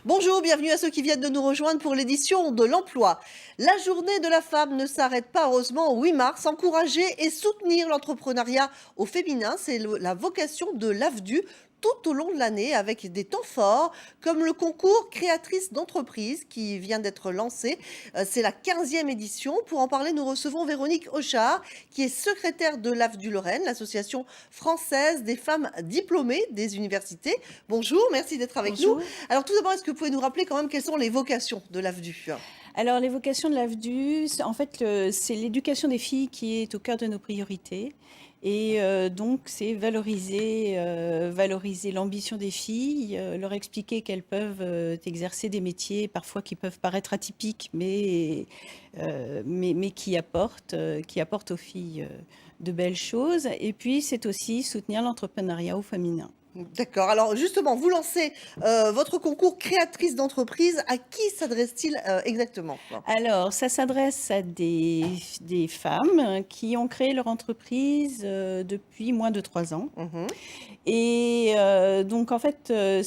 Bonjour, bienvenue à ceux qui viennent de nous rejoindre pour l'édition de l'emploi. La journée de la femme ne s'arrête pas heureusement au 8 mars. Encourager et soutenir l'entrepreneuriat au féminin, c'est la vocation de l'AFDU tout au long de l'année avec des temps forts comme le concours créatrice d'entreprise qui vient d'être lancé. C'est la 15e édition. Pour en parler, nous recevons Véronique Auchard qui est secrétaire de l'AFDU Lorraine, l'association française des femmes diplômées des universités. Bonjour, merci d'être avec nous. Bonjour. Alors tout d'abord, est-ce que vous pouvez nous rappeler quand même quelles sont les vocations de l'AFDU? Alors, les vocations de l'AFDU, en fait, c'est l'éducation des filles qui est au cœur de nos priorités. Et donc, c'est valoriser l'ambition des filles, leur expliquer qu'elles peuvent exercer des métiers parfois qui peuvent paraître atypiques, mais qui apportent aux filles de belles choses. Et puis, c'est aussi soutenir l'entrepreneuriat au féminin. D'accord. Alors justement, vous lancez votre concours créatrice d'entreprise. À qui s'adresse-t-il exactement? Alors, ça s'adresse à des femmes qui ont créé leur entreprise depuis moins de 3 ans. Mhm. Et donc, en fait, les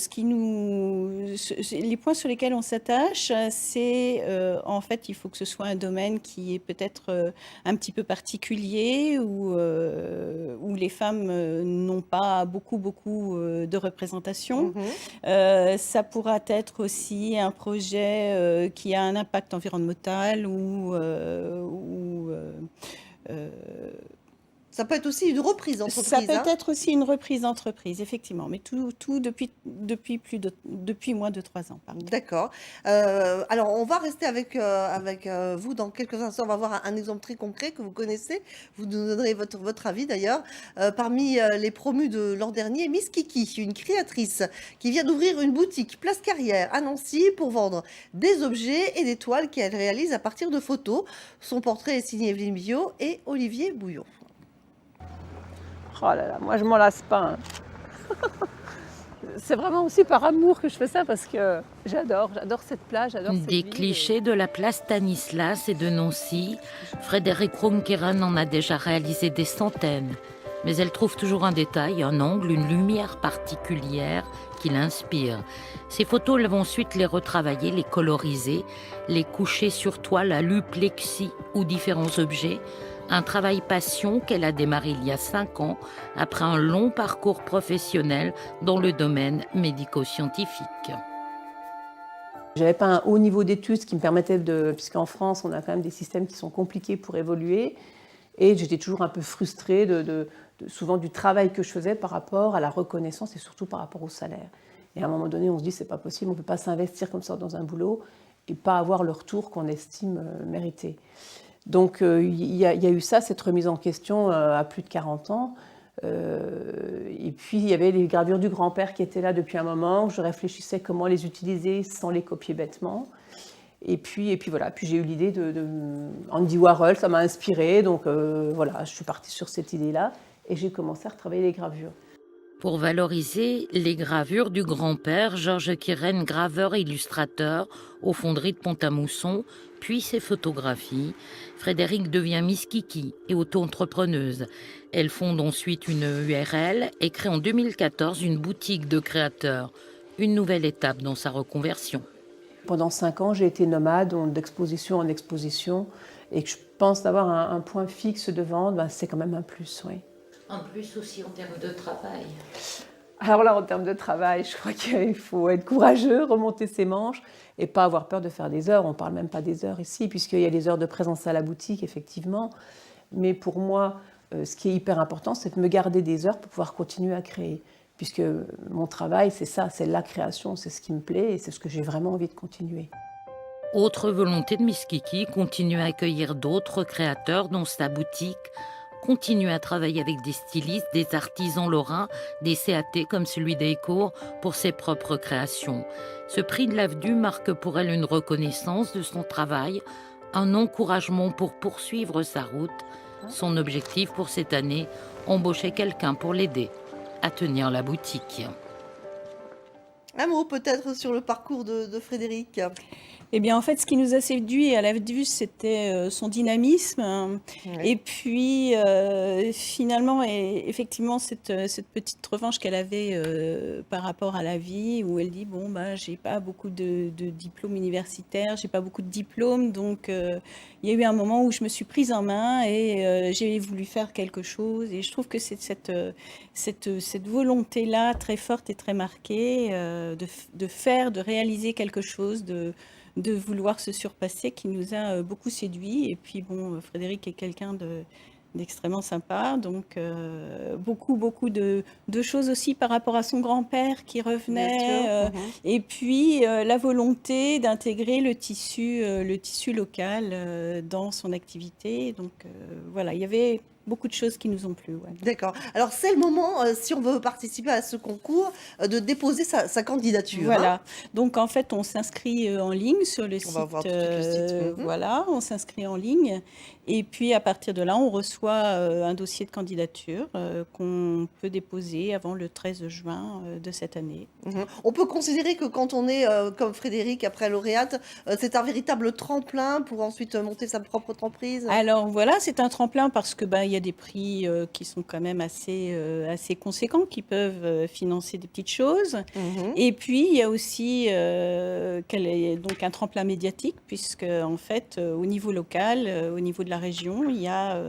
points sur lesquels on s'attache, c'est en fait, il faut que ce soit un domaine qui est peut-être un petit peu particulier, où les femmes n'ont pas beaucoup de représentation. Mhm. Ça pourra être aussi un projet qui a un impact environnemental euh, Ça peut être aussi une reprise ça d'entreprise, peut hein. être aussi une reprise d'entreprise, effectivement, mais tout depuis moins de 3 ans, pardon. D'accord. Alors, on va rester avec vous dans quelques instants. On va voir un exemple très concret que vous connaissez. Vous nous donnerez votre avis d'ailleurs. Parmi les promus de l'an dernier, Miss Kiki, une créatrice qui vient d'ouvrir une boutique Place Carrière à Nancy pour vendre des objets et des toiles qu'elle réalise à partir de photos. Son portrait est signé Evelyne Biot et Olivier Bouillon. Oh là là, moi je m'en lasse pas, hein. C'est vraiment aussi par amour que je fais ça parce que j'adore cette plage, j'adore cette Des ville. clichés de la place Stanislas et de Nancy, Frédéric Ronqueran en a déjà réalisé des centaines. Mais elle trouve toujours un détail, un angle, une lumière particulière qui l'inspire. Ces photos, elle va ensuite les retravailler, les coloriser, les coucher sur toile à luplexie ou différents objets. Un travail passion qu'elle a démarré il y a 5 ans, après un long parcours professionnel dans le domaine médico-scientifique. J'avais pas un haut niveau d'études, ce qui me permettait puisqu'en France on a quand même des systèmes qui sont compliqués pour évoluer, et j'étais toujours un peu frustrée souvent du travail que je faisais par rapport à la reconnaissance et surtout par rapport au salaire. Et à un moment donné on se dit c'est pas possible, on peut pas s'investir comme ça dans un boulot et pas avoir le retour qu'on estime mérité. Donc il y a eu ça, cette remise en question à plus de 40 ans. Et puis il y avait les gravures du grand-père qui étaient là depuis un moment, où je réfléchissais comment les utiliser sans les copier bêtement. Et puis voilà, puis j'ai eu l'idée de Andy Warhol, ça m'a inspirée, donc voilà, je suis partie sur cette idée-là et j'ai commencé à retravailler les gravures. Pour valoriser les gravures du grand-père, Georges Quirène, graveur et illustrateur aux fonderies de Pont-à-Mousson, puis ses photographies, Frédéric devient Miss Kiki et auto-entrepreneuse. Elle fonde ensuite une URL et crée en 2014 une boutique de créateurs, une nouvelle étape dans sa reconversion. Pendant 5 ans, j'ai été nomade d'exposition en exposition, et que je pense d'avoir un point fixe de vente, c'est quand même un plus, oui. En plus aussi en termes de travail. Alors là, en termes de travail, je crois qu'il faut être courageux, remonter ses manches et pas avoir peur de faire des heures. On ne parle même pas des heures ici, puisqu'il y a les heures de présence à la boutique, effectivement. Mais pour moi, ce qui est hyper important, c'est de me garder des heures pour pouvoir continuer à créer. Puisque mon travail, c'est ça, c'est la création, c'est ce qui me plaît et c'est ce que j'ai vraiment envie de continuer. Autre volonté de Miss Kiki, continuer à accueillir d'autres créateurs dans sa boutique, continuer à travailler avec des stylistes, des artisans lorrains, des CAT comme celui d'Ecourt pour ses propres créations. Ce prix de l'AFDU marque pour elle une reconnaissance de son travail, un encouragement pour poursuivre sa route. Son objectif pour cette année, embaucher quelqu'un pour l'aider à tenir la boutique. Un mot peut-être sur le parcours de Frédéric. Eh bien, en fait, ce qui nous a séduit à la vue, c'était son dynamisme. Oui. Et puis, finalement, et effectivement, cette petite revanche qu'elle avait par rapport à la vie, où elle dit, bon, bah, j'ai pas beaucoup de diplômes universitaires, j'ai pas beaucoup de diplômes, donc il y a eu un moment où je me suis prise en main et j'ai voulu faire quelque chose. Et je trouve que c'est cette volonté-là très forte et très marquée de faire, de réaliser quelque chose, de vouloir se surpasser qui nous a beaucoup séduit. Et puis bon, Frédéric est quelqu'un d'extrêmement sympa, donc beaucoup de choses aussi par rapport à son grand-père qui Bien revenait, sûr. et puis la volonté d'intégrer le tissu local dans son activité. Donc voilà, il y avait beaucoup de choses qui nous ont plu. Ouais. D'accord. Alors, c'est le moment, si on veut participer à ce concours, de déposer sa candidature. Voilà. Donc en fait, on s'inscrit en ligne sur le On va site. voir tout de suite le site. Voilà, on s'inscrit en ligne. Et puis à partir de là, on reçoit un dossier de candidature qu'on peut déposer avant le 13 juin de cette année. On peut considérer que quand on est comme Frédéric, après lauréate, c'est un véritable tremplin pour ensuite monter sa propre entreprise. Alors voilà, c'est un tremplin parce que il y a des prix qui sont quand même assez conséquents, qui peuvent financer des petites choses. Mhm. Et puis il y a aussi donc un tremplin médiatique, puisque en fait au niveau local, au niveau de la région, il y a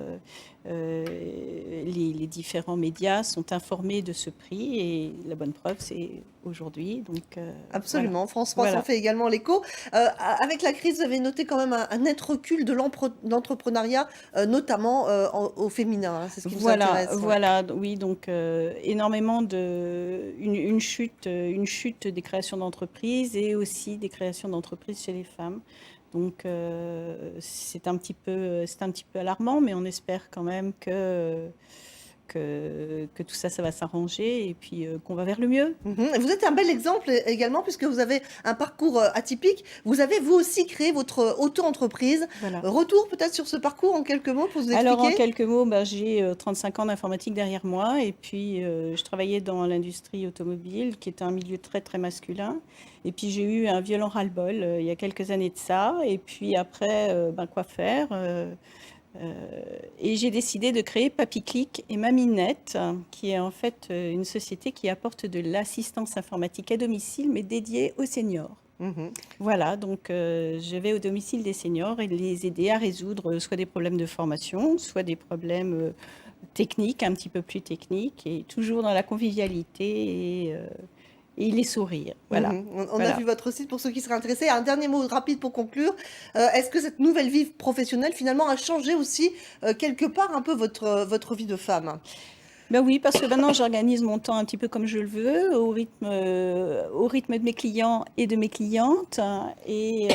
les différents médias sont informés de ce prix, et la bonne preuve c'est aujourd'hui. Donc Absolument. France 3 s'en Voilà. fait également l'écho. Avec la crise, vous avez noté quand même un net recul de l'entrepreneuriat, notamment au féminin. Hein, c'est ce qui nous intéresse. Ouais. Voilà, oui, donc énormément une chute des créations d'entreprises et aussi des créations d'entreprises chez les femmes. Donc c'est un petit peu alarmant, mais on espère quand même que tout ça va s'arranger, et puis qu'on va vers le mieux. Et vous êtes un bel exemple également, puisque vous avez un parcours atypique. Vous avez vous aussi créé votre auto-entreprise. Voilà. Retour peut-être sur ce parcours en quelques mots pour vous Alors en expliquer. quelques mots, j'ai 35 ans d'informatique derrière moi, et puis je travaillais dans l'industrie automobile, qui est un milieu très très masculin. Et puis j'ai eu un violent ras-le-bol il y a quelques années de ça. Et puis après, quoi faire et j'ai décidé de créer Papy-Click et Maminette, qui est en fait une société qui apporte de l'assistance informatique à domicile, mais dédiée aux seniors. Mhm. Voilà, donc je vais au domicile des seniors et les aider à résoudre soit des problèmes de formation, soit des problèmes techniques, un petit peu plus techniques, et toujours dans la convivialité et les sourires. Voilà. On Voilà. a vu votre site pour ceux qui seraient intéressés. Un dernier mot rapide pour conclure. Est-ce que cette nouvelle vie professionnelle, finalement, a changé aussi, quelque part, un peu votre vie de femme? Ben oui, parce que maintenant j'organise mon temps un petit peu comme je le veux, au rythme de mes clients et de mes clientes. Et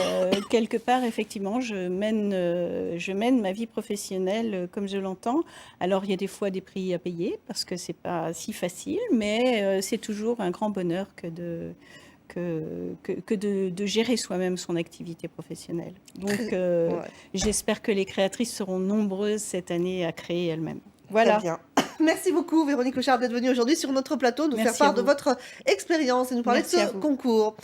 quelque part, effectivement, je mène ma vie professionnelle comme je l'entends. Alors il y a des fois des prix à payer parce que c'est pas si facile, mais c'est toujours un grand bonheur que de gérer soi-même son activité professionnelle. Donc Ouais. j'espère que les créatrices seront nombreuses cette année à créer elles-mêmes. Très Voilà. bien. Merci beaucoup, Véronique Auchard, d'être venue aujourd'hui sur notre plateau, nous Merci faire à part de vous. votre expérience et nous parler Merci de à ce vous. concours.